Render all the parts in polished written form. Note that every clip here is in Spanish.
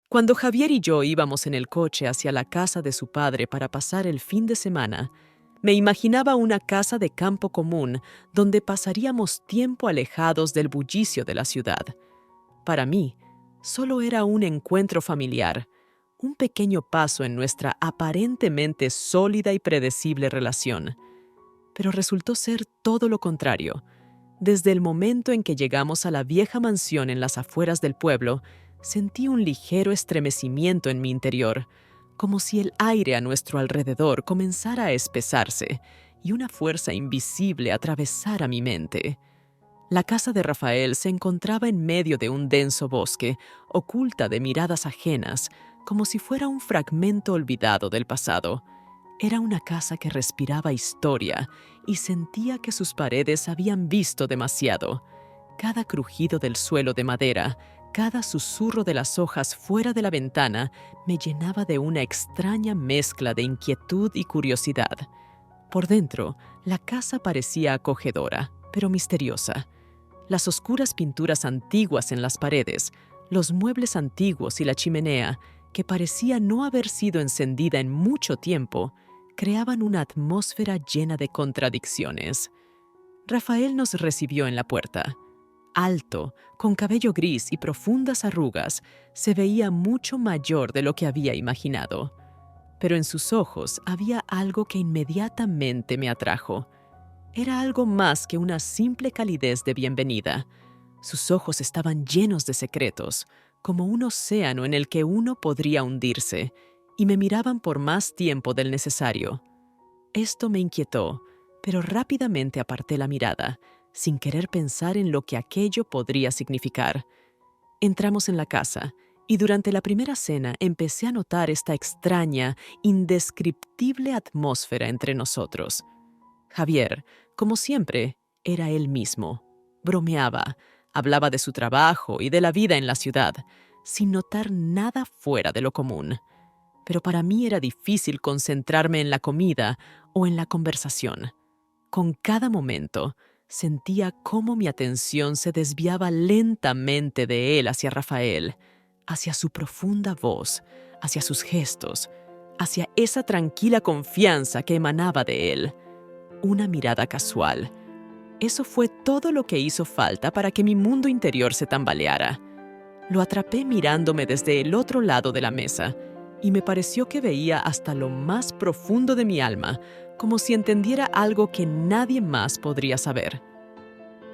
Cuando Javier y yo íbamos en el coche hacia la casa de su padre para pasar el fin de semana, me imaginaba una casa de campo común donde pasaríamos tiempo alejados del bullicio de la ciudad. Para mí, solo era un encuentro familiar, un pequeño paso en nuestra aparentemente sólida y predecible relación. Pero resultó ser todo lo contrario. Desde el momento en que llegamos a la vieja mansión en las afueras del pueblo, sentí un ligero estremecimiento en mi interior, como si el aire a nuestro alrededor comenzara a espesarse y una fuerza invisible atravesara mi mente. La casa de Rafael se encontraba en medio de un denso bosque, oculta de miradas ajenas, como si fuera un fragmento olvidado del pasado. Era una casa que respiraba historia y sentía que sus paredes habían visto demasiado. Cada crujido del suelo de madera, cada susurro de las hojas fuera de la ventana me llenaba de una extraña mezcla de inquietud y curiosidad. Por dentro, la casa parecía acogedora, pero misteriosa. Las oscuras pinturas antiguas en las paredes, los muebles antiguos y la chimenea, que parecía no haber sido encendida en mucho tiempo, creaban una atmósfera llena de contradicciones. Rafael nos recibió en la puerta. Alto, con cabello gris y profundas arrugas, se veía mucho mayor de lo que había imaginado. Pero en sus ojos había algo que inmediatamente me atrajo. Era algo más que una simple calidez de bienvenida. Sus ojos estaban llenos de secretos, como un océano en el que uno podría hundirse, y me miraban por más tiempo del necesario. Esto me inquietó, pero rápidamente aparté la mirada, sin querer pensar en lo que aquello podría significar. Entramos en la casa, y durante la primera cena empecé a notar esta extraña, indescriptible atmósfera entre nosotros. Javier, como siempre, era él mismo. Bromeaba, hablaba de su trabajo y de la vida en la ciudad, sin notar nada fuera de lo común. Pero para mí era difícil concentrarme en la comida o en la conversación. Con cada momento, sentía cómo mi atención se desviaba lentamente de él hacia Rafael, hacia su profunda voz, hacia sus gestos, hacia esa tranquila confianza que emanaba de él. Una mirada casual. Eso fue todo lo que hizo falta para que mi mundo interior se tambaleara. Lo atrapé mirándome desde el otro lado de la mesa, y me pareció que veía hasta lo más profundo de mi alma, como si entendiera algo que nadie más podría saber.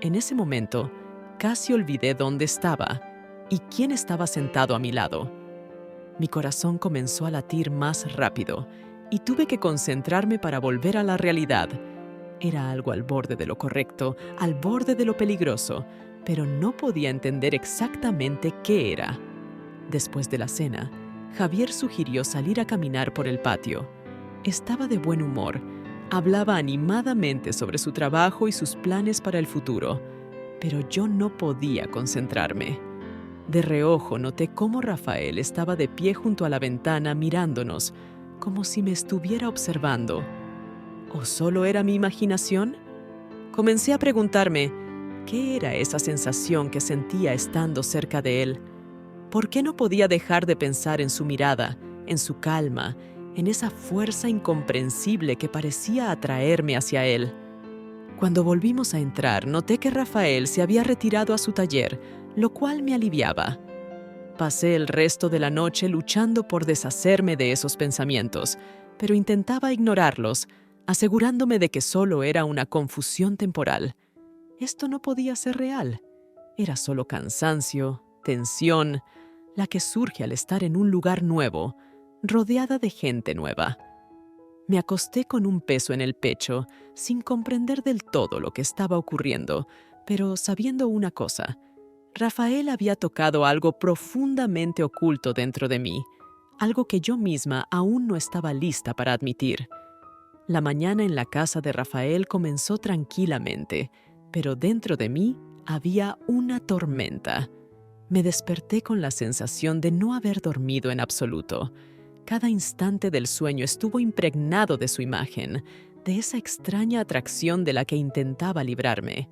En ese momento, casi olvidé dónde estaba y quién estaba sentado a mi lado. Mi corazón comenzó a latir más rápido, y tuve que concentrarme para volver a la realidad. Era algo al borde de lo correcto, al borde de lo peligroso, pero no podía entender exactamente qué era. Después de la cena, Javier sugirió salir a caminar por el patio. Estaba de buen humor, hablaba animadamente sobre su trabajo y sus planes para el futuro, pero yo no podía concentrarme. De reojo noté cómo Rafael estaba de pie junto a la ventana mirándonos, como si me estuviera observando. ¿O solo era mi imaginación? Comencé a preguntarme, ¿qué era esa sensación que sentía estando cerca de él? ¿Por qué no podía dejar de pensar en su mirada, en su calma, en esa fuerza incomprensible que parecía atraerme hacia él? Cuando volvimos a entrar, noté que Rafael se había retirado a su taller, lo cual me aliviaba. Pasé el resto de la noche luchando por deshacerme de esos pensamientos, pero intentaba ignorarlos, asegurándome de que solo era una confusión temporal. Esto no podía ser real. Era solo cansancio, tensión, la que surge al estar en un lugar nuevo, rodeada de gente nueva. Me acosté con un peso en el pecho, sin comprender del todo lo que estaba ocurriendo, pero sabiendo una cosa: Rafael había tocado algo profundamente oculto dentro de mí, algo que yo misma aún no estaba lista para admitir. La mañana en la casa de Rafael comenzó tranquilamente, pero dentro de mí había una tormenta. Me desperté con la sensación de no haber dormido en absoluto. Cada instante del sueño estuvo impregnado de su imagen, de esa extraña atracción de la que intentaba librarme.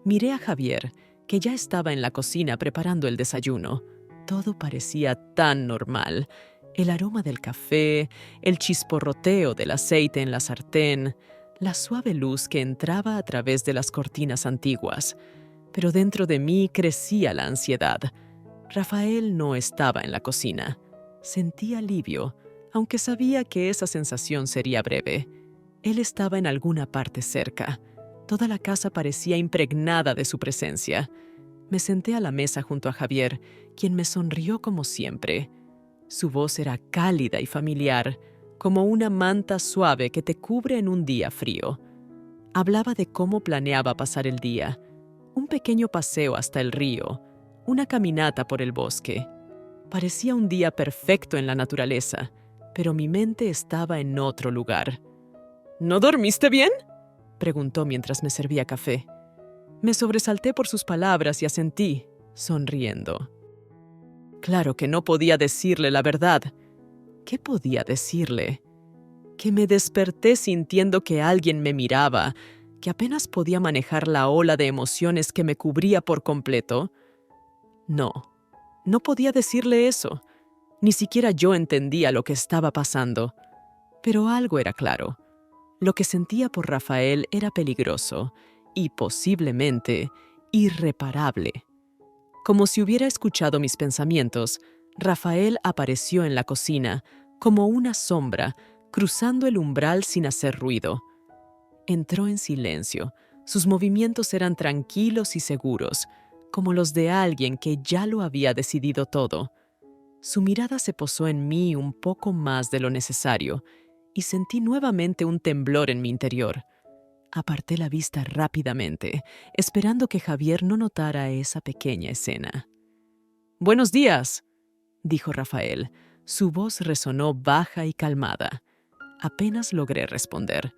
Miré a Javier, que ya estaba en la cocina preparando el desayuno. Todo parecía tan normal. El aroma del café, el chisporroteo del aceite en la sartén, la suave luz que entraba a través de las cortinas antiguas. Pero dentro de mí crecía la ansiedad. Rafael no estaba en la cocina. Sentí alivio, aunque sabía que esa sensación sería breve. Él estaba en alguna parte cerca. Toda la casa parecía impregnada de su presencia. Me senté a la mesa junto a Javier, quien me sonrió como siempre. Su voz era cálida y familiar, como una manta suave que te cubre en un día frío. Hablaba de cómo planeaba pasar el día, un pequeño paseo hasta el río, una caminata por el bosque. Parecía un día perfecto en la naturaleza, pero mi mente estaba en otro lugar. ¿No dormiste bien?, preguntó mientras me servía café. Me sobresalté por sus palabras y asentí, sonriendo. Claro que no podía decirle la verdad. ¿Qué podía decirle? Que me desperté sintiendo que alguien me miraba, que apenas podía manejar la ola de emociones que me cubría por completo. No, no podía decirle eso. Ni siquiera yo entendía lo que estaba pasando. Pero algo era claro. Lo que sentía por Rafael era peligroso y posiblemente irreparable. Como si hubiera escuchado mis pensamientos, Rafael apareció en la cocina, como una sombra, cruzando el umbral sin hacer ruido. Entró en silencio. Sus movimientos eran tranquilos y seguros, como los de alguien que ya lo había decidido todo. Su mirada se posó en mí un poco más de lo necesario, y sentí nuevamente un temblor en mi interior. Aparté la vista rápidamente, esperando que Javier no notara esa pequeña escena. «Buenos días», dijo Rafael. Su voz resonó baja y calmada. Apenas logré responder.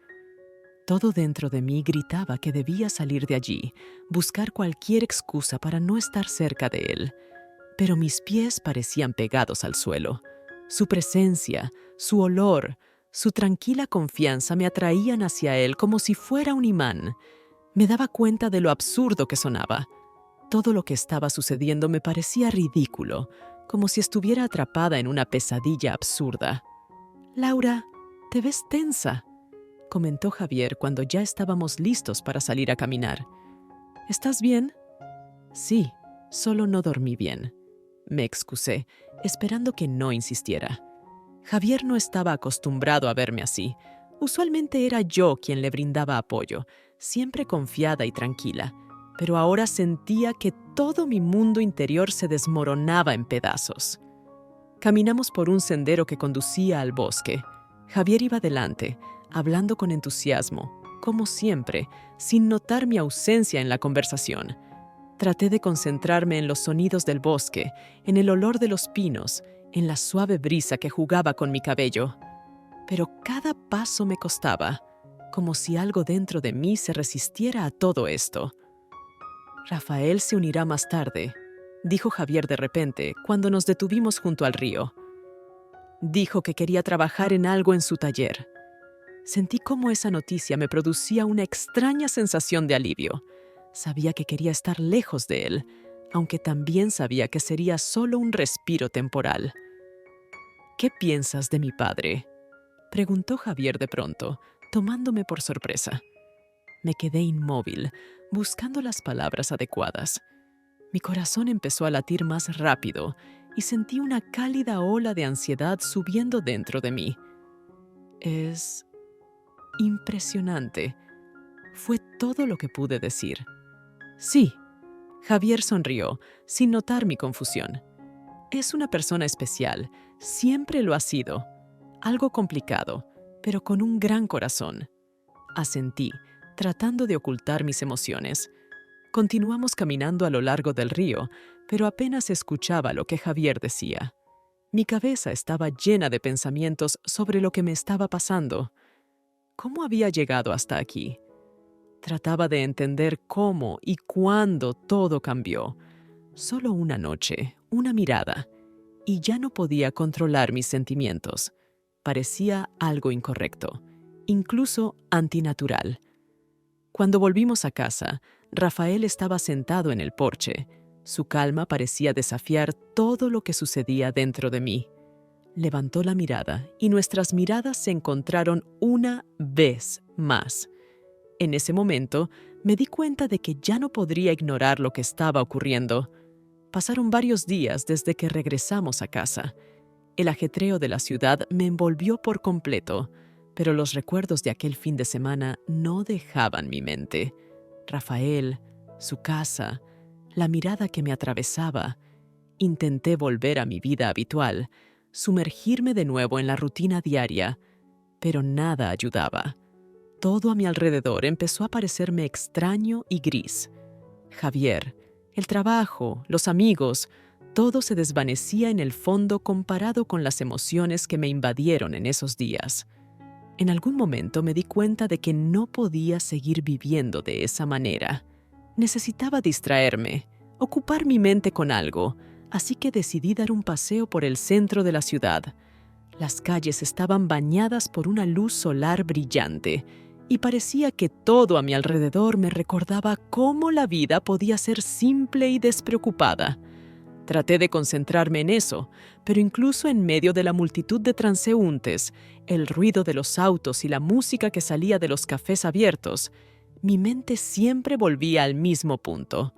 Todo dentro de mí gritaba que debía salir de allí, buscar cualquier excusa para no estar cerca de él. Pero mis pies parecían pegados al suelo. Su presencia, su olor, su tranquila confianza me atraían hacia él como si fuera un imán. Me daba cuenta de lo absurdo que sonaba. Todo lo que estaba sucediendo me parecía ridículo, como si estuviera atrapada en una pesadilla absurda. «Laura, te ves tensa», comentó Javier cuando ya estábamos listos para salir a caminar. «¿Estás bien?» «Sí, solo no dormí bien», me excusé, esperando que no insistiera. Javier no estaba acostumbrado a verme así. Usualmente era yo quien le brindaba apoyo, siempre confiada y tranquila, pero ahora sentía que todo mi mundo interior se desmoronaba en pedazos. Caminamos por un sendero que conducía al bosque. Javier iba delante, hablando con entusiasmo, como siempre, sin notar mi ausencia en la conversación. Traté de concentrarme en los sonidos del bosque, en el olor de los pinos, en la suave brisa que jugaba con mi cabello. Pero cada paso me costaba, como si algo dentro de mí se resistiera a todo esto. «Rafael se unirá más tarde», dijo Javier de repente cuando nos detuvimos junto al río. Dijo que quería trabajar en algo en su taller. Sentí cómo esa noticia me producía una extraña sensación de alivio. Sabía que quería estar lejos de él, aunque también sabía que sería solo un respiro temporal. «¿Qué piensas de mi padre?», preguntó Javier de pronto, tomándome por sorpresa. Me quedé inmóvil, buscando las palabras adecuadas. Mi corazón empezó a latir más rápido y sentí una cálida ola de ansiedad subiendo dentro de mí. «Es impresionante», fue todo lo que pude decir. «Sí», Javier sonrió, sin notar mi confusión. «Es una persona especial, siempre lo ha sido. Algo complicado, pero con un gran corazón». Asentí, tratando de ocultar mis emociones. Continuamos caminando a lo largo del río, pero apenas escuchaba lo que Javier decía. Mi cabeza estaba llena de pensamientos sobre lo que me estaba pasando. ¿Cómo había llegado hasta aquí? Trataba de entender cómo y cuándo todo cambió. Solo una noche, una mirada, y ya no podía controlar mis sentimientos. Parecía algo incorrecto, incluso antinatural. Cuando volvimos a casa, Rafael estaba sentado en el porche. Su calma parecía desafiar todo lo que sucedía dentro de mí. Levantó la mirada y nuestras miradas se encontraron una vez más. En ese momento, me di cuenta de que ya no podría ignorar lo que estaba ocurriendo. Pasaron varios días desde que regresamos a casa. El ajetreo de la ciudad me envolvió por completo, pero los recuerdos de aquel fin de semana no dejaban mi mente. Rafael, su casa, la mirada que me atravesaba. Intenté volver a mi vida habitual, sumergirme de nuevo en la rutina diaria, pero nada ayudaba. Todo a mi alrededor empezó a parecerme extraño y gris. Javier, el trabajo, los amigos, todo se desvanecía en el fondo comparado con las emociones que me invadieron en esos días. En algún momento me di cuenta de que no podía seguir viviendo de esa manera. Necesitaba distraerme, ocupar mi mente con algo, así que decidí dar un paseo por el centro de la ciudad. Las calles estaban bañadas por una luz solar brillante y parecía que todo a mi alrededor me recordaba cómo la vida podía ser simple y despreocupada. Traté de concentrarme en eso, pero incluso en medio de la multitud de transeúntes, el ruido de los autos y la música que salía de los cafés abiertos, mi mente siempre volvía al mismo punto.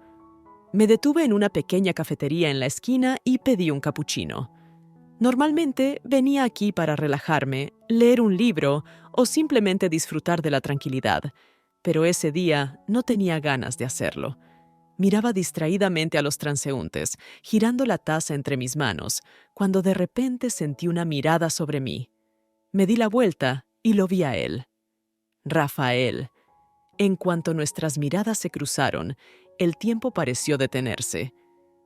Me detuve en una pequeña cafetería en la esquina y pedí un capuchino. Normalmente venía aquí para relajarme, leer un libro o simplemente disfrutar de la tranquilidad, pero ese día no tenía ganas de hacerlo. Miraba distraídamente a los transeúntes, girando la taza entre mis manos, cuando de repente sentí una mirada sobre mí. Me di la vuelta y lo vi a él. Rafael. En cuanto nuestras miradas se cruzaron, el tiempo pareció detenerse.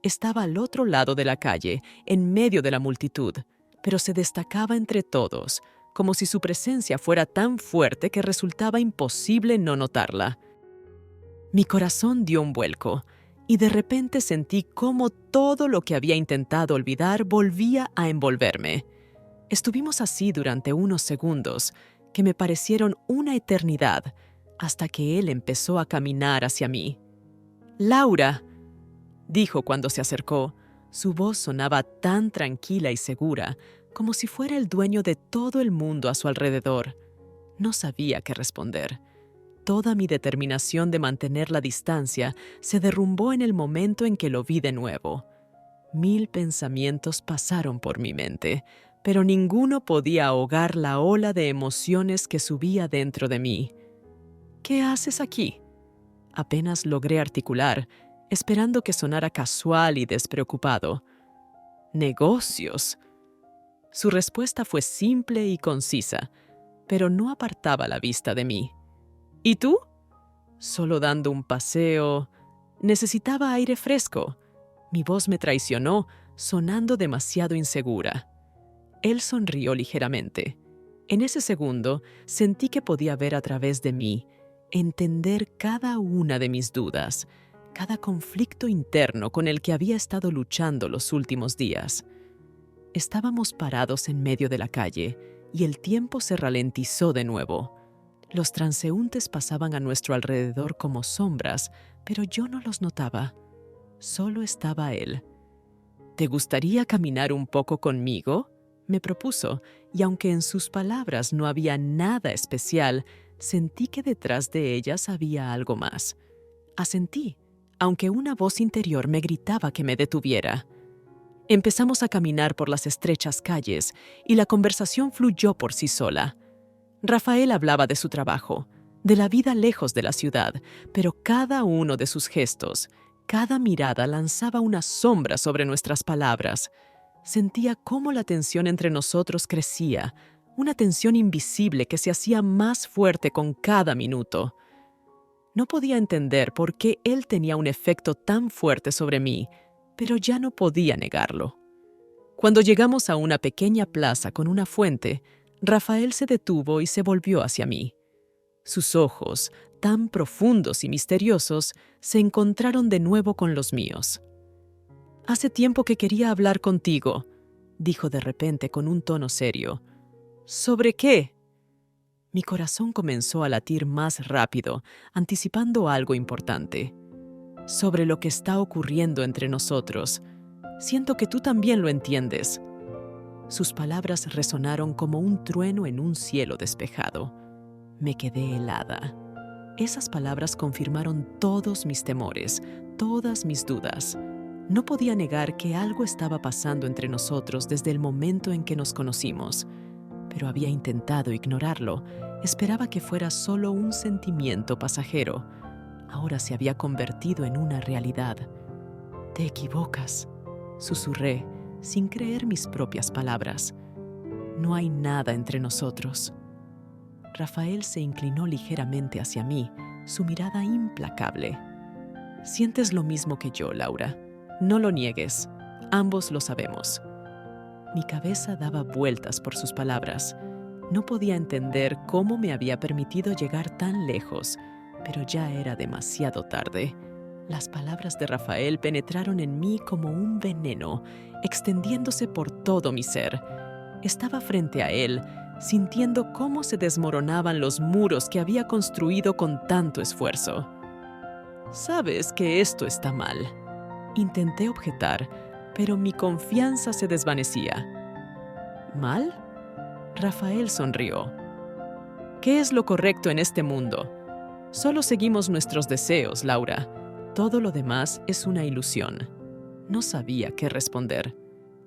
Estaba al otro lado de la calle, en medio de la multitud, pero se destacaba entre todos, como si su presencia fuera tan fuerte que resultaba imposible no notarla. Mi corazón dio un vuelco, y de repente sentí cómo todo lo que había intentado olvidar volvía a envolverme. Estuvimos así durante unos segundos, que me parecieron una eternidad, hasta que él empezó a caminar hacia mí. «Laura», dijo cuando se acercó. Su voz sonaba tan tranquila y segura, como si fuera el dueño de todo el mundo a su alrededor. No sabía qué responder. Toda mi determinación de mantener la distancia se derrumbó en el momento en que lo vi de nuevo. 1000 pensamientos pasaron por mi mente, pero ninguno podía ahogar la ola de emociones que subía dentro de mí. «¿Qué haces aquí?», apenas logré articular, esperando que sonara casual y despreocupado. «¿Negocios?». Su respuesta fue simple y concisa, pero no apartaba la vista de mí. «¿Y tú?». «Solo dando un paseo. Necesitaba aire fresco». Mi voz me traicionó, sonando demasiado insegura. Él sonrió ligeramente. En ese segundo, sentí que podía ver a través de mí, entender cada una de mis dudas, cada conflicto interno con el que había estado luchando los últimos días. Estábamos parados en medio de la calle y el tiempo se ralentizó de nuevo. Los transeúntes pasaban a nuestro alrededor como sombras, pero yo no los notaba. Solo estaba él. «¿Te gustaría caminar un poco conmigo?», me propuso, y aunque en sus palabras no había nada especial, sentí que detrás de ellas había algo más. Asentí, aunque una voz interior me gritaba que me detuviera. Empezamos a caminar por las estrechas calles y la conversación fluyó por sí sola. Rafael hablaba de su trabajo, de la vida lejos de la ciudad, pero cada uno de sus gestos, cada mirada lanzaba una sombra sobre nuestras palabras. Sentía cómo la tensión entre nosotros crecía, una tensión invisible que se hacía más fuerte con cada minuto. No podía entender por qué él tenía un efecto tan fuerte sobre mí, pero ya no podía negarlo. Cuando llegamos a una pequeña plaza con una fuente, Rafael se detuvo y se volvió hacia mí. Sus ojos, tan profundos y misteriosos, se encontraron de nuevo con los míos. «Hace tiempo que quería hablar contigo», dijo de repente con un tono serio. «¿Sobre qué?». Mi corazón comenzó a latir más rápido, anticipando algo importante. sobre lo que está ocurriendo entre nosotros. Siento que tú también lo entiendes. Sus palabras resonaron como un trueno en un cielo despejado. Me quedé helada. Esas palabras confirmaron todos mis temores, todas mis dudas. No podía negar que algo estaba pasando entre nosotros desde el momento en que nos conocimos, pero había intentado ignorarlo. Esperaba que fuera solo un sentimiento pasajero. Ahora se había convertido en una realidad. «Te equivocas», susurré, sin creer mis propias palabras. «No hay nada entre nosotros». Rafael se inclinó ligeramente hacia mí, su mirada implacable. «Sientes lo mismo que yo, Laura. No lo niegues. Ambos lo sabemos». Mi cabeza daba vueltas por sus palabras. No podía entender cómo me había permitido llegar tan lejos, pero ya era demasiado tarde. Las palabras de Rafael penetraron en mí como un veneno, extendiéndose por todo mi ser. Estaba frente a él, sintiendo cómo se desmoronaban los muros que había construido con tanto esfuerzo. «Sabes que esto está mal», intenté objetar, pero mi confianza se desvanecía. «¿Mal?», Rafael sonrió. «¿Qué es lo correcto en este mundo? Solo seguimos nuestros deseos, Laura. Todo lo demás es una ilusión». No sabía qué responder.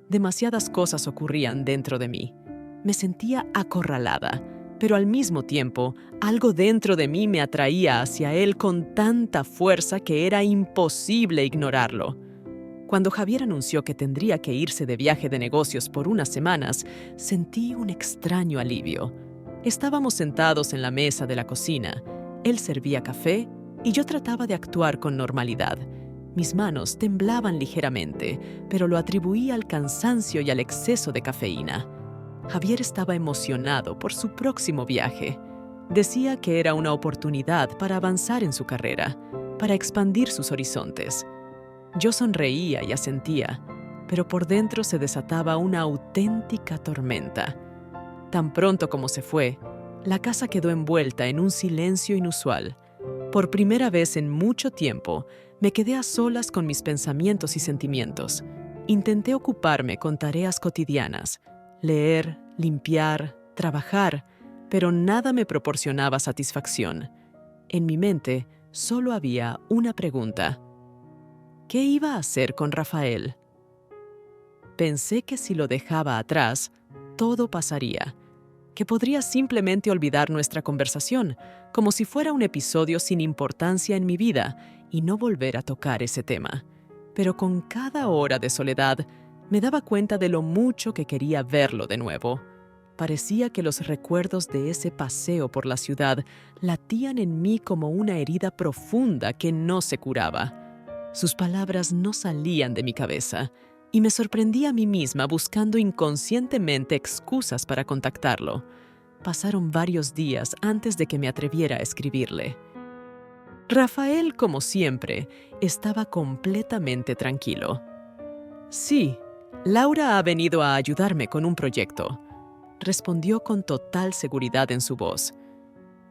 Demasiadas cosas ocurrían dentro de mí. Me sentía acorralada, pero al mismo tiempo, algo dentro de mí me atraía hacia él con tanta fuerza que era imposible ignorarlo. Cuando Javier anunció que tendría que irse de viaje de negocios por unas semanas, sentí un extraño alivio. Estábamos sentados en la mesa de la cocina. Él servía café y yo trataba de actuar con normalidad. Mis manos temblaban ligeramente, pero lo atribuí al cansancio y al exceso de cafeína. Javier estaba emocionado por su próximo viaje. Decía que era una oportunidad para avanzar en su carrera, para expandir sus horizontes. Yo sonreía y asentía, pero por dentro se desataba una auténtica tormenta. Tan pronto como se fue, la casa quedó envuelta en un silencio inusual. Por primera vez en mucho tiempo, me quedé a solas con mis pensamientos y sentimientos. Intenté ocuparme con tareas cotidianas, leer, limpiar, trabajar, pero nada me proporcionaba satisfacción. En mi mente solo había una pregunta: ¿qué iba a hacer con Rafael? Pensé que si lo dejaba atrás, todo pasaría, que podría simplemente olvidar nuestra conversación, como si fuera un episodio sin importancia en mi vida, y no volver a tocar ese tema. Pero con cada hora de soledad, me daba cuenta de lo mucho que quería verlo de nuevo. Parecía que los recuerdos de ese paseo por la ciudad latían en mí como una herida profunda que no se curaba. Sus palabras no salían de mi cabeza, y me sorprendí a mí misma buscando inconscientemente excusas para contactarlo. Pasaron varios días antes de que me atreviera a escribirle. Rafael, como siempre, estaba completamente tranquilo. «Sí, Laura ha venido a ayudarme con un proyecto», respondió con total seguridad en su voz.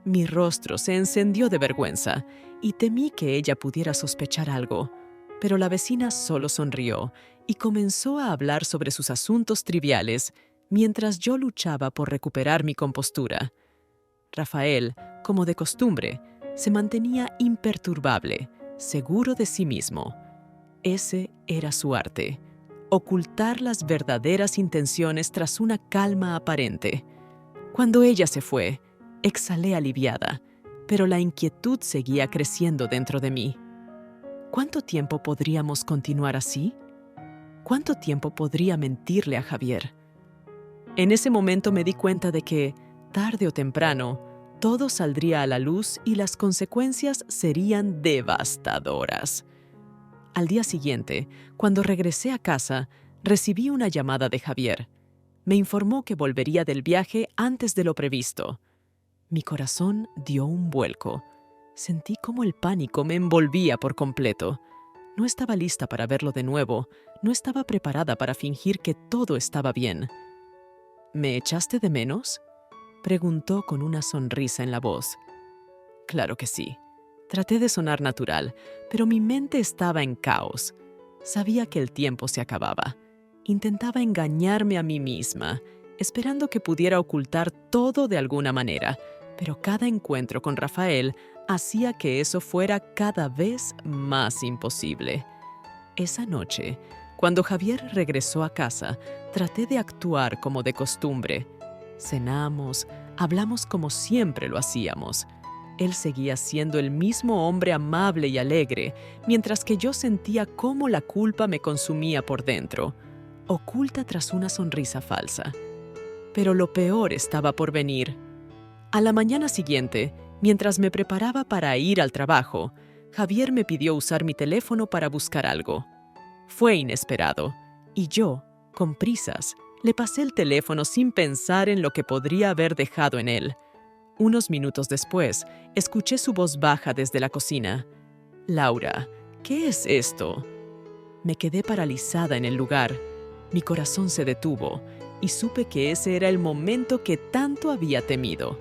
Mi rostro se encendió de vergüenza y temí que ella pudiera sospechar algo, pero la vecina solo sonrió y comenzó a hablar sobre sus asuntos triviales mientras yo luchaba por recuperar mi compostura. Rafael, como de costumbre, se mantenía imperturbable, seguro de sí mismo. Ese era su arte: ocultar las verdaderas intenciones tras una calma aparente. Cuando ella se fue, exhalé aliviada, pero la inquietud seguía creciendo dentro de mí. ¿Cuánto tiempo podríamos continuar así? ¿Cuánto tiempo podría mentirle a Javier? En ese momento me di cuenta de que, tarde o temprano, todo saldría a la luz y las consecuencias serían devastadoras. Al día siguiente, cuando regresé a casa, recibí una llamada de Javier. Me informó que volvería del viaje antes de lo previsto. Mi corazón dio un vuelco. Sentí cómo el pánico me envolvía por completo. No estaba lista para verlo de nuevo. No estaba preparada para fingir que todo estaba bien. «¿Me echaste de menos?», preguntó con una sonrisa en la voz. «Claro que sí. Traté de sonar natural, pero mi mente estaba en caos. Sabía que el tiempo se acababa. Intentaba engañarme a mí misma, esperando que pudiera ocultar todo de alguna manera, pero cada encuentro con Rafael hacía que eso fuera cada vez más imposible. Esa noche, cuando Javier regresó a casa, traté de actuar como de costumbre. Cenamos, hablamos como siempre lo hacíamos. Él seguía siendo el mismo hombre amable y alegre, mientras que yo sentía cómo la culpa me consumía por dentro, oculta tras una sonrisa falsa. Pero lo peor estaba por venir. A la mañana siguiente, mientras me preparaba para ir al trabajo, Javier me pidió usar mi teléfono para buscar algo. Fue inesperado, y yo, con prisas, le pasé el teléfono sin pensar en lo que podría haber dejado en él. Unos minutos después, escuché su voz baja desde la cocina. «Laura, ¿qué es esto?» Me quedé paralizada en el lugar. Mi corazón se detuvo y supe que ese era el momento que tanto había temido.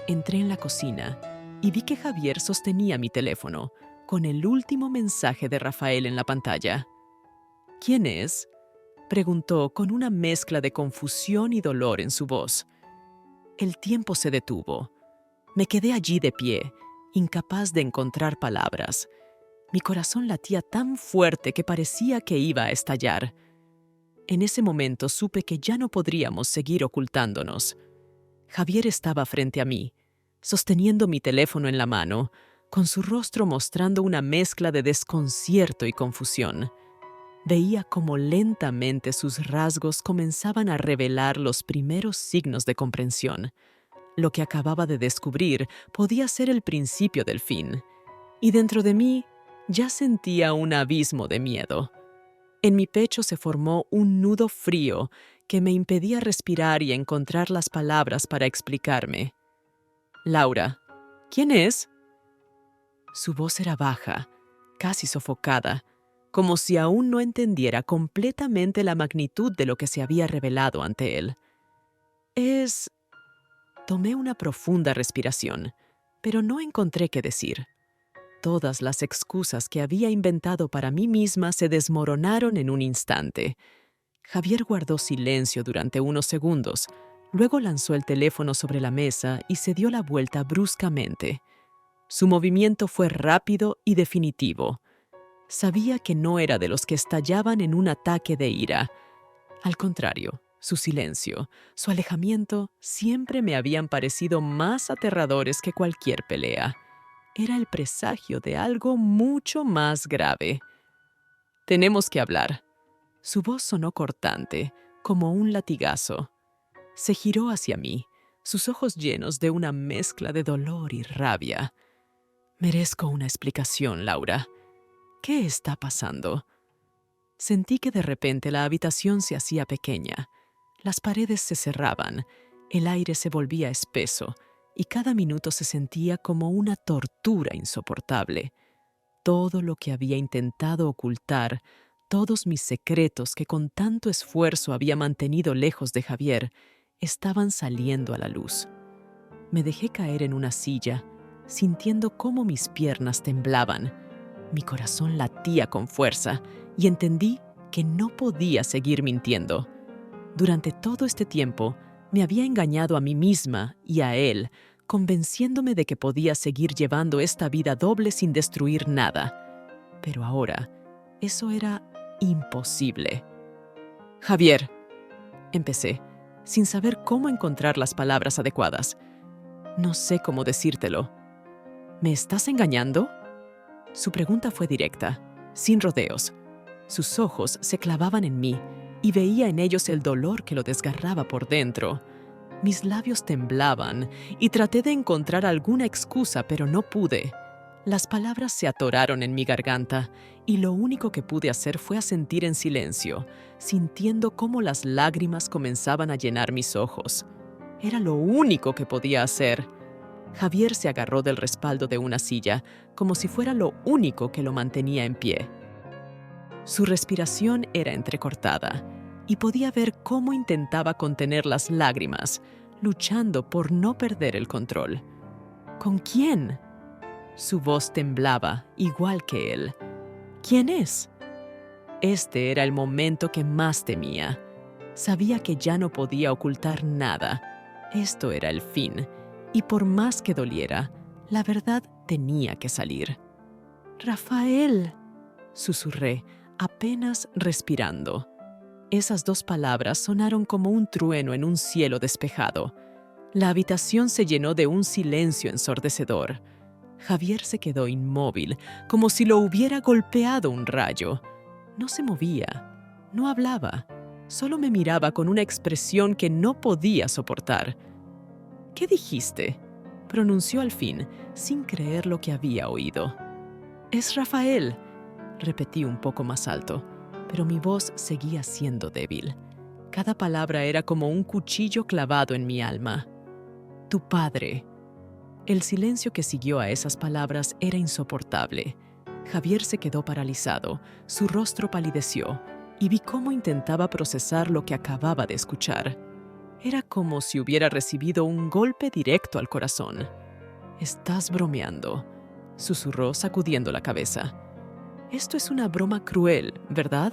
Entré en la cocina y vi que Javier sostenía mi teléfono, con el último mensaje de Rafael en la pantalla. «¿Quién es?», preguntó con una mezcla de confusión y dolor en su voz. El tiempo se detuvo. Me quedé allí de pie, incapaz de encontrar palabras. Mi corazón latía tan fuerte que parecía que iba a estallar. En ese momento supe que ya no podríamos seguir ocultándonos. Javier estaba frente a mí, sosteniendo mi teléfono en la mano, con su rostro mostrando una mezcla de desconcierto y confusión. Veía cómo lentamente sus rasgos comenzaban a revelar los primeros signos de comprensión. Lo que acababa de descubrir podía ser el principio del fin, y dentro de mí ya sentía un abismo de miedo. En mi pecho se formó un nudo frío que me impedía respirar y encontrar las palabras para explicarme. «Laura, ¿quién es?». Su voz era baja, casi sofocada, como si aún no entendiera completamente la magnitud de lo que se había revelado ante él. «Es...». Tomé una profunda respiración, pero no encontré qué decir. Todas las excusas que había inventado para mí misma se desmoronaron en un instante. Javier guardó silencio durante unos segundos, luego lanzó el teléfono sobre la mesa y se dio la vuelta bruscamente. Su movimiento fue rápido y definitivo. Sabía que no era de los que estallaban en un ataque de ira. Al contrario, su silencio, su alejamiento, siempre me habían parecido más aterradores que cualquier pelea. Era el presagio de algo mucho más grave. «Tenemos que hablar». Su voz sonó cortante, como un latigazo. Se giró hacia mí, sus ojos llenos de una mezcla de dolor y rabia. «Merezco una explicación, Laura. ¿Qué está pasando?». Sentí que de repente la habitación se hacía pequeña. Las paredes se cerraban, el aire se volvía espeso y cada minuto se sentía como una tortura insoportable. Todo lo que había intentado ocultar, todos mis secretos que con tanto esfuerzo había mantenido lejos de Javier, estaban saliendo a la luz. Me dejé caer en una silla, sintiendo cómo mis piernas temblaban. Mi corazón latía con fuerza y entendí que no podía seguir mintiendo. Durante todo este tiempo, me había engañado a mí misma y a él, convenciéndome de que podía seguir llevando esta vida doble sin destruir nada. Pero ahora, eso era imposible. «Javier», empecé, sin saber cómo encontrar las palabras adecuadas. «No sé cómo decírtelo. ¿Me estás engañando?». Su pregunta fue directa, sin rodeos. Sus ojos se clavaban en mí y veía en ellos el dolor que lo desgarraba por dentro. Mis labios temblaban y traté de encontrar alguna excusa, pero no pude. Las palabras se atoraron en mi garganta y lo único que pude hacer fue asentir en silencio, sintiendo cómo las lágrimas comenzaban a llenar mis ojos. Era lo único que podía hacer. Javier se agarró del respaldo de una silla, como si fuera lo único que lo mantenía en pie. Su respiración era entrecortada, y podía ver cómo intentaba contener las lágrimas, luchando por no perder el control. ¿Con quién?, Su voz temblaba, igual que él. ¿Quién es? Este era el momento que más temía. Sabía que ya no podía ocultar nada. Esto era el fin, y por más que doliera, la verdad tenía que salir. «Rafael», susurré, apenas respirando. Esas dos palabras sonaron como un trueno en un cielo despejado. La habitación se llenó de un silencio ensordecedor. Javier se quedó inmóvil, como si lo hubiera golpeado un rayo. No se movía, no hablaba, solo me miraba con una expresión que no podía soportar. «¿Qué dijiste?», pronunció al fin, sin creer lo que había oído. «Es Rafael», repetí un poco más alto, pero mi voz seguía siendo débil. Cada palabra era como un cuchillo clavado en mi alma. «Tu padre». El silencio que siguió a esas palabras era insoportable. Javier se quedó paralizado, su rostro palideció, y vi cómo intentaba procesar lo que acababa de escuchar. Era como si hubiera recibido un golpe directo al corazón. «Estás bromeando», susurró sacudiendo la cabeza. «Esto es una broma cruel, ¿verdad?».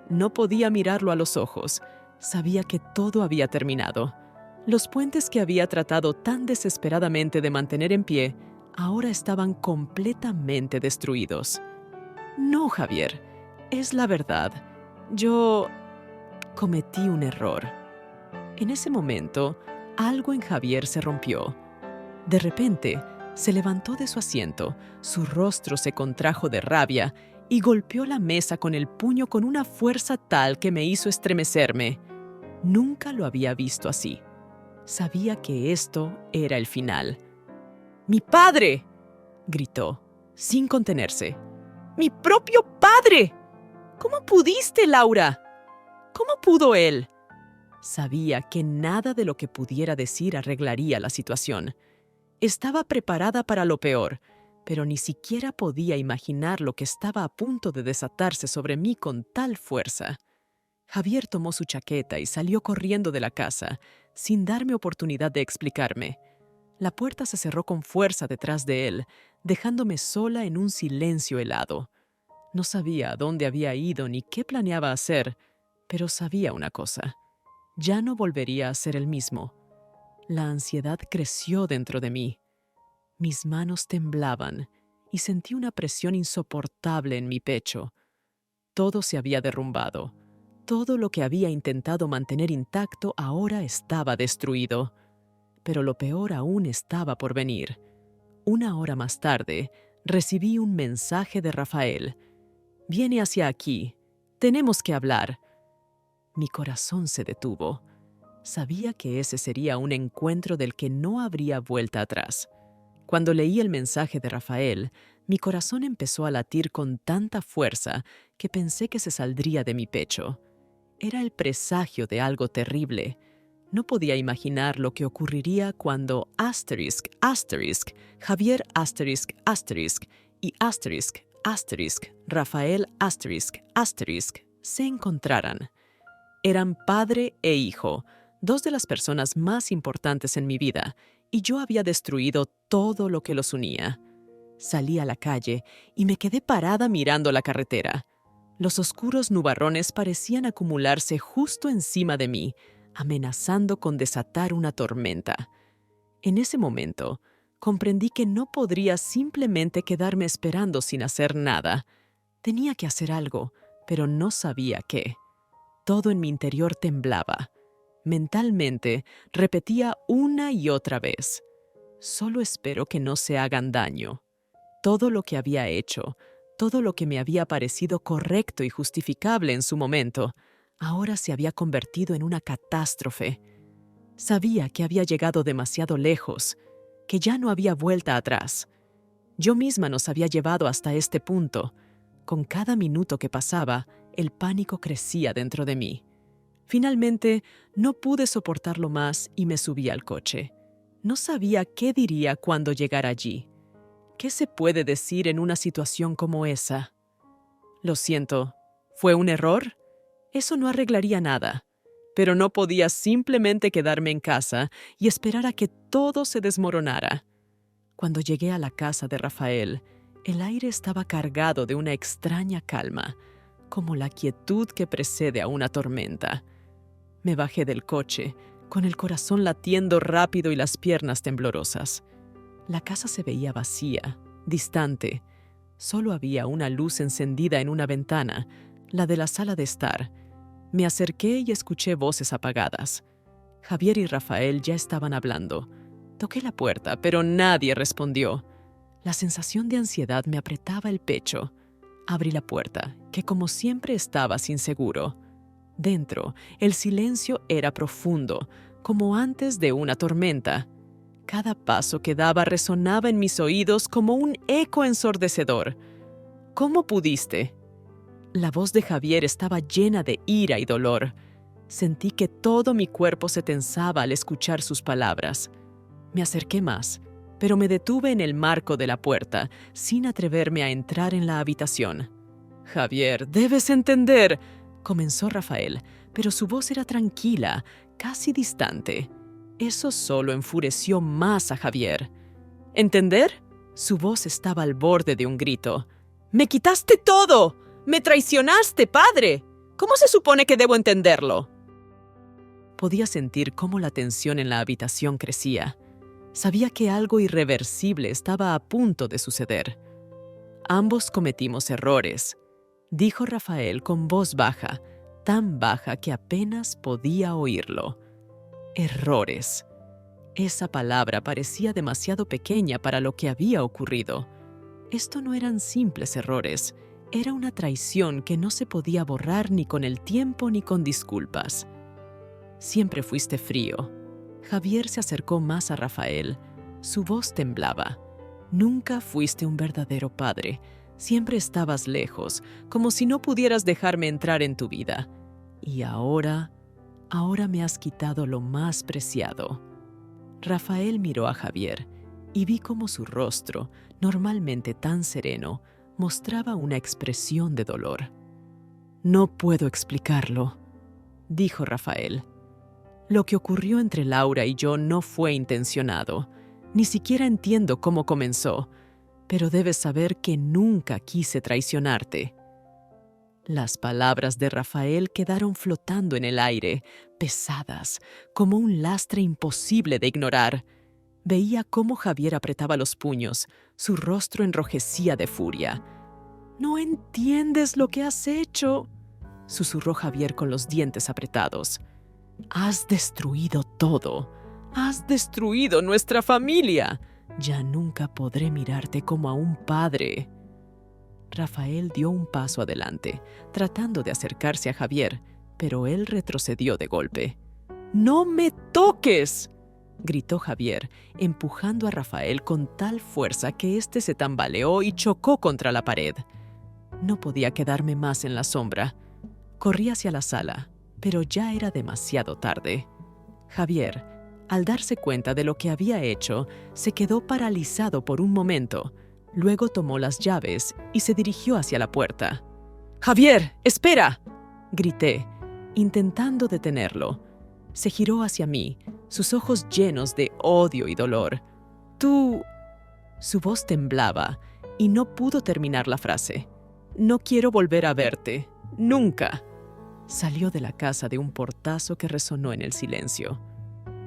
No podía mirarlo a los ojos. Sabía que todo había terminado. Los puentes que había tratado tan desesperadamente de mantener en pie ahora estaban completamente destruidos. «No, Javier, es la verdad. Yo cometí un error». En ese momento, algo en Javier se rompió. De repente, se levantó de su asiento, su rostro se contrajo de rabia y golpeó la mesa con el puño con una fuerza tal que me hizo estremecerme. Nunca lo había visto así. Sabía que esto era el final. «¡Mi padre!», gritó, sin contenerse. «¡Mi propio padre! ¿Cómo pudiste, Laura? ¿Cómo pudo él?». Sabía que nada de lo que pudiera decir arreglaría la situación. Estaba preparada para lo peor, pero ni siquiera podía imaginar lo que estaba a punto de desatarse sobre mí con tal fuerza. Javier tomó su chaqueta y salió corriendo de la casa, sin darme oportunidad de explicarme. La puerta se cerró con fuerza detrás de él, dejándome sola en un silencio helado. No sabía a dónde había ido ni qué planeaba hacer, pero sabía una cosa: ya no volvería a ser el mismo. La ansiedad creció dentro de mí. Mis manos temblaban y sentí una presión insoportable en mi pecho. Todo se había derrumbado. Todo lo que había intentado mantener intacto ahora estaba destruido. Pero lo peor aún estaba por venir. 1 hora más tarde, recibí un mensaje de Rafael. «Viene hacia aquí. Tenemos que hablar». Mi corazón se detuvo. Sabía que ese sería un encuentro del que no habría vuelta atrás. Cuando leí el mensaje de Rafael, mi corazón empezó a latir con tanta fuerza que pensé que se saldría de mi pecho. Era el presagio de algo terrible. No podía imaginar lo que ocurriría cuando Javier y Rafael se encontraran. Eran padre e hijo, dos de las personas más importantes en mi vida, y yo había destruido todo lo que los unía. Salí a la calle y me quedé parada mirando la carretera. Los oscuros nubarrones parecían acumularse justo encima de mí, amenazando con desatar una tormenta. En ese momento, comprendí que no podría simplemente quedarme esperando sin hacer nada. Tenía que hacer algo, pero no sabía qué. Todo en mi interior temblaba. Mentalmente, repetía una y otra vez: «Solo espero que no se hagan daño». Todo lo que había hecho, todo lo que me había parecido correcto y justificable en su momento, ahora se había convertido en una catástrofe. Sabía que había llegado demasiado lejos, que ya no había vuelta atrás. Yo misma nos había llevado hasta este punto. Con cada minuto que pasaba, el pánico crecía dentro de mí. Finalmente, no pude soportarlo más y me subí al coche. No sabía qué diría cuando llegara allí. ¿Qué se puede decir en una situación como esa? «Lo siento, ¿fue un error?». Eso no arreglaría nada. Pero no podía simplemente quedarme en casa y esperar a que todo se desmoronara. Cuando llegué a la casa de Rafael, el aire estaba cargado de una extraña calma, como la quietud que precede a una tormenta. Me bajé del coche, con el corazón latiendo rápido y las piernas temblorosas. La casa se veía vacía, distante. Solo había una luz encendida en una ventana, la de la sala de estar. Me acerqué y escuché voces apagadas. Javier y Rafael ya estaban hablando. Toqué la puerta, pero nadie respondió. La sensación de ansiedad me apretaba el pecho. Abrí la puerta, que como siempre estaba sin seguro. Dentro, el silencio era profundo, como antes de una tormenta. Cada paso que daba resonaba en mis oídos como un eco ensordecedor. ¿Cómo pudiste? La voz de Javier estaba llena de ira y dolor. Sentí que todo mi cuerpo se tensaba al escuchar sus palabras. Me acerqué más, pero me detuve en el marco de la puerta, sin atreverme a entrar en la habitación. «Javier, debes entender», comenzó Rafael, pero su voz era tranquila, casi distante. Eso solo enfureció más a Javier. ¿Entender? Su voz estaba al borde de un grito. «¡Me quitaste todo! ¡Me traicionaste, padre! ¿Cómo se supone que debo entenderlo?» Podía sentir cómo la tensión en la habitación crecía. Sabía que algo irreversible estaba a punto de suceder. «Ambos cometimos errores», dijo Rafael con voz baja, tan baja que apenas podía oírlo. Errores. Esa palabra parecía demasiado pequeña para lo que había ocurrido. Esto no eran simples errores, era una traición que no se podía borrar ni con el tiempo ni con disculpas. «Siempre fuiste frío». Javier se acercó más a Rafael. Su voz temblaba. «Nunca fuiste un verdadero padre. Siempre estabas lejos, como si no pudieras dejarme entrar en tu vida. Y ahora me has quitado lo más preciado». Rafael miró a Javier y vi cómo su rostro, normalmente tan sereno, mostraba una expresión de dolor. «No puedo explicarlo», dijo Rafael. «Lo que ocurrió entre Laura y yo no fue intencionado. Ni siquiera entiendo cómo comenzó, pero debes saber que nunca quise traicionarte». Las palabras de Rafael quedaron flotando en el aire, pesadas, como un lastre imposible de ignorar. Veía cómo Javier apretaba los puños, su rostro enrojecía de furia. «No entiendes lo que has hecho», susurró Javier con los dientes apretados. «Has destruido todo. Has destruido nuestra familia. Ya nunca podré mirarte como a un padre». Rafael dio un paso adelante, tratando de acercarse a Javier, pero él retrocedió de golpe. «¡No me toques!», gritó Javier, empujando a Rafael con tal fuerza que éste se tambaleó y chocó contra la pared. No podía quedarme más en la sombra. Corrí hacia la sala, pero ya era demasiado tarde. Javier, al darse cuenta de lo que había hecho, se quedó paralizado por un momento. Luego tomó las llaves y se dirigió hacia la puerta. «¡Javier, espera!», grité, intentando detenerlo. Se giró hacia mí, sus ojos llenos de odio y dolor. «Tú...». Su voz temblaba y no pudo terminar la frase. «No quiero volver a verte. Nunca». Salió de la casa de un portazo que resonó en el silencio.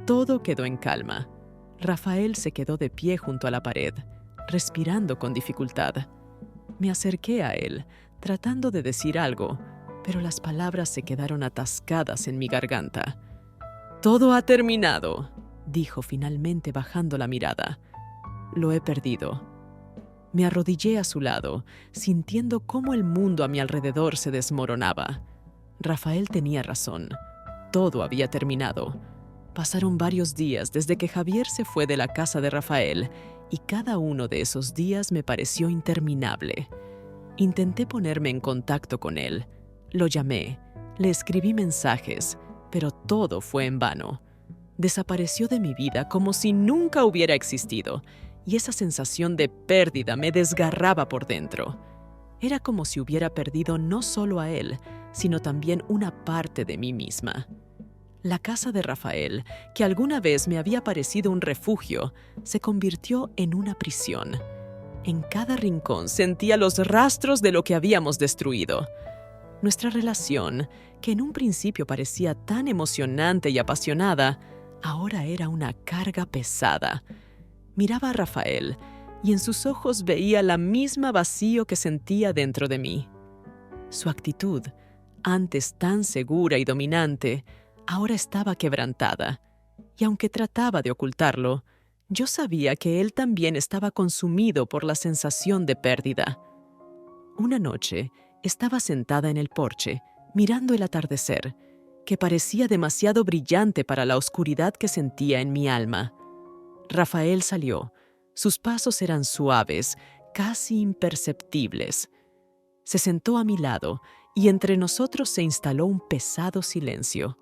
Todo quedó en calma. Rafael se quedó de pie junto a la pared, respirando con dificultad. Me acerqué a él, tratando de decir algo, pero las palabras se quedaron atascadas en mi garganta. «Todo ha terminado», dijo finalmente bajando la mirada. «Lo he perdido». Me arrodillé a su lado, sintiendo cómo el mundo a mi alrededor se desmoronaba. Rafael tenía razón. Todo había terminado. Pasaron varios días desde que Javier se fue de la casa de Rafael, y cada uno de esos días me pareció interminable. Intenté ponerme en contacto con él. Lo llamé, le escribí mensajes, pero todo fue en vano. Desapareció de mi vida como si nunca hubiera existido, y esa sensación de pérdida me desgarraba por dentro. Era como si hubiera perdido no solo a él, sino también una parte de mí misma. La casa de Rafael, que alguna vez me había parecido un refugio, se convirtió en una prisión. En cada rincón sentía los rastros de lo que habíamos destruido. Nuestra relación, que en un principio parecía tan emocionante y apasionada, ahora era una carga pesada. Miraba a Rafael y en sus ojos veía la misma vacío que sentía dentro de mí. Su actitud, antes tan segura y dominante, ahora estaba quebrantada, y aunque trataba de ocultarlo, yo sabía que él también estaba consumido por la sensación de pérdida. Una noche, estaba sentada en el porche, mirando el atardecer, que parecía demasiado brillante para la oscuridad que sentía en mi alma. Rafael salió. Sus pasos eran suaves, casi imperceptibles. Se sentó a mi lado y entre nosotros se instaló un pesado silencio.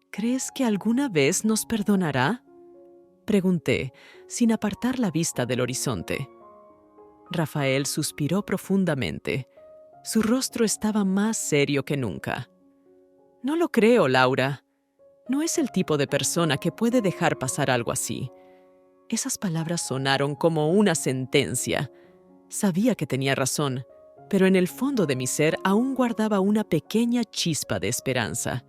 ¿Crees que alguna vez nos perdonará?, pregunté, sin apartar la vista del horizonte. Rafael suspiró profundamente. Su rostro estaba más serio que nunca. No lo creo, Laura. No es el tipo de persona que puede dejar pasar algo así. Esas palabras sonaron como una sentencia. Sabía que tenía razón, pero en el fondo de mi ser aún guardaba una pequeña chispa de esperanza.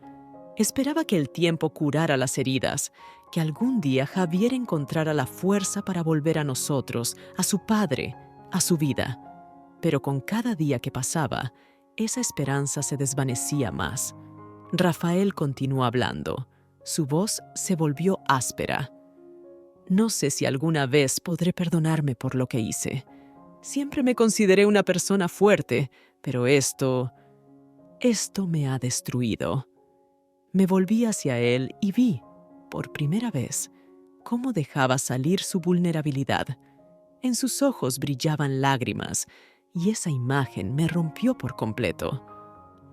Esperaba que el tiempo curara las heridas, que algún día Javier encontrara la fuerza para volver a nosotros, a su padre, a su vida. Pero con cada día que pasaba, esa esperanza se desvanecía más. Rafael continuó hablando. Su voz se volvió áspera. No sé si alguna vez podré perdonarme por lo que hice. Siempre me consideré una persona fuerte, pero esto me ha destruido. Me volví hacia él y vi, por primera vez, cómo dejaba salir su vulnerabilidad. En sus ojos brillaban lágrimas, y esa imagen me rompió por completo.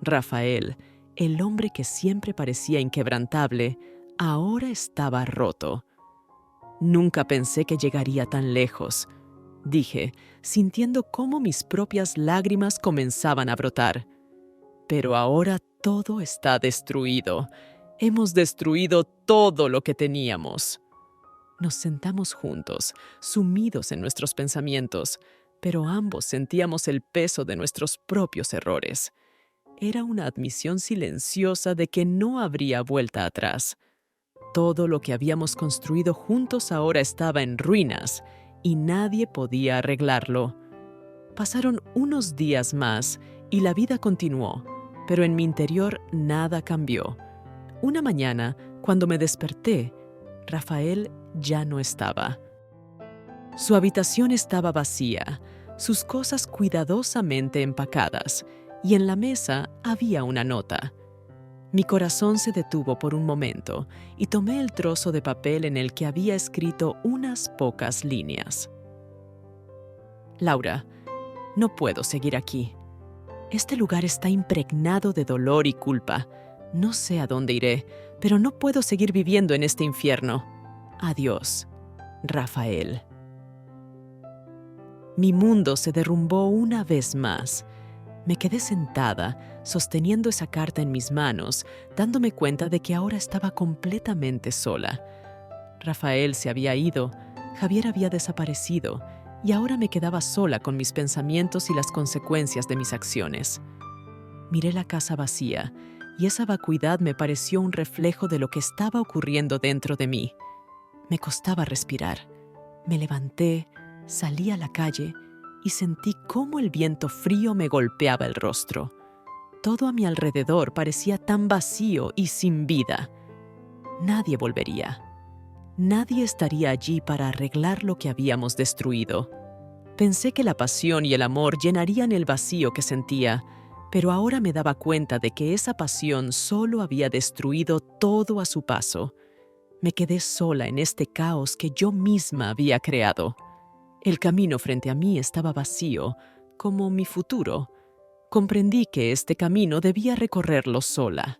Rafael, el hombre que siempre parecía inquebrantable, ahora estaba roto. Nunca pensé que llegaría tan lejos, dije, sintiendo cómo mis propias lágrimas comenzaban a brotar. Pero ahora todo está destruido. Hemos destruido todo lo que teníamos. Nos sentamos juntos, sumidos en nuestros pensamientos, pero ambos sentíamos el peso de nuestros propios errores. Era una admisión silenciosa de que no habría vuelta atrás. Todo lo que habíamos construido juntos ahora estaba en ruinas y nadie podía arreglarlo. Pasaron unos días más y la vida continuó, pero en mi interior nada cambió. Una mañana, cuando me desperté, Rafael ya no estaba. Su habitación estaba vacía, sus cosas cuidadosamente empacadas, y en la mesa había una nota. Mi corazón se detuvo por un momento y tomé el trozo de papel en el que había escrito unas pocas líneas. Laura, no puedo seguir aquí. Este lugar está impregnado de dolor y culpa. No sé a dónde iré, pero no puedo seguir viviendo en este infierno. Adiós, Rafael. Mi mundo se derrumbó una vez más. Me quedé sentada, sosteniendo esa carta en mis manos, dándome cuenta de que ahora estaba completamente sola. Rafael se había ido, Javier había desaparecido, y ahora me quedaba sola con mis pensamientos y las consecuencias de mis acciones. Miré la casa vacía, y esa vacuidad me pareció un reflejo de lo que estaba ocurriendo dentro de mí. Me costaba respirar. Me levanté, salí a la calle y sentí cómo el viento frío me golpeaba el rostro. Todo a mi alrededor parecía tan vacío y sin vida. Nadie volvería. Nadie estaría allí para arreglar lo que habíamos destruido. Pensé que la pasión y el amor llenarían el vacío que sentía, pero ahora me daba cuenta de que esa pasión solo había destruido todo a su paso. Me quedé sola en este caos que yo misma había creado. El camino frente a mí estaba vacío, como mi futuro. Comprendí que este camino debía recorrerlo sola.